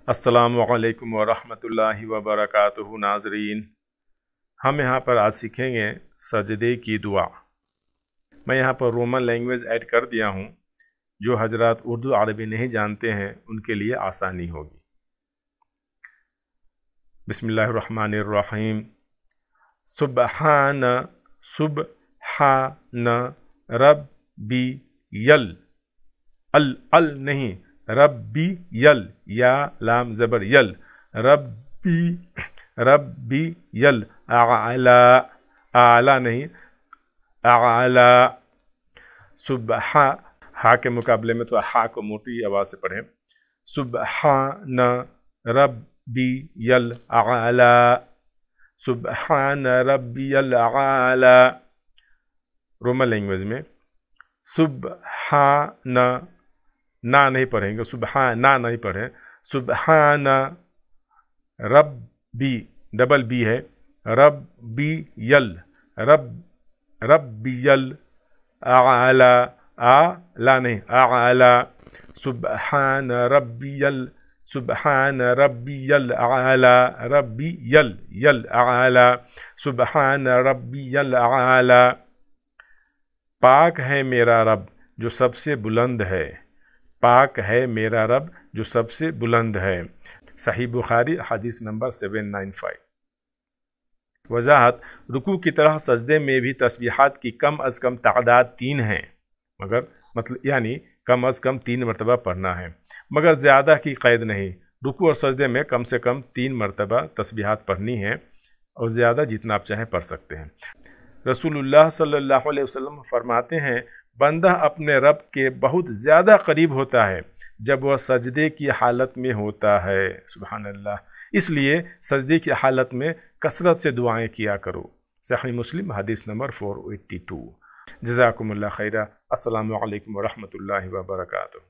अस्सलामु अलैकुम वरहमतुल्लाहि वबरकातुहू। नाज़रीन, हम यहाँ पर आज सीखेंगे सजदे की दुआ। मैं यहाँ पर रोमन लैंग्वेज ऐड कर दिया हूँ, जो हजरात उर्दू अरबी नहीं जानते हैं उनके लिए आसानी होगी। बिस्मिल्लाहिर्रहमानिर्रहीम। सुब्हान सुब्हान रब्बी यल, अल नहीं, रब्बी यल, या लाम ज़बर यल, रब्बी यल, आला नहीं, आला। सुबहा हा के मुकाबले में तो हा को मोटी आवाज़ से पढ़ें। सुबहान रब्बी यल आला, सुबहान रब्बी यल आला। रोमन लैंग्वेज में सुबहान ना नहीं पढ़ेंगे, सुबहान ना नहीं पढ़ें। सुबहान रब्बी, डबल बी है, रब्बी यल, रब्बी यल आला, आला नहीं, आला। सुबहान रब्बी यल, सुबहान रब्बी यल आला, रब्बी यल, यल आला, सुबहान रब्बी यल आला। पाक है मेरा रब जो सबसे बुलंद है, पाक है मेरा रब जो सबसे बुलंद है। सही बुखारी हदीस नंबर 795। वजाहत, रुकू की तरह सजदे में भी तस्बीहात की कम अज़ कम तादाद 3 है, मगर मतलब यानी कम अज़ कम 3 मरतबा पढ़ना है, मगर ज़्यादा की क़ैद नहीं। रुकू और सजदे में कम से कम 3 मरतबा तस्बीहात पढ़नी है, और ज़्यादा जितना आप चाहें पढ़ सकते हैं। रसूलुल्लाह सल्लल्लाहु अलैहि वसल्लम फरमाते हैं, बंदा अपने रब के बहुत ज़्यादा करीब होता है जब वह सजदे की हालत में होता है। सुबहान अल्लाह। इसलिए सजदे की हालत में कसरत से दुआएं किया करो। सही मुस्लिम हदीस नंबर 482। जज़ाकुमुल्लाह खैरा। अस्सलामु अलैकुम वरहमतुल्लाहि वबरकातुहू।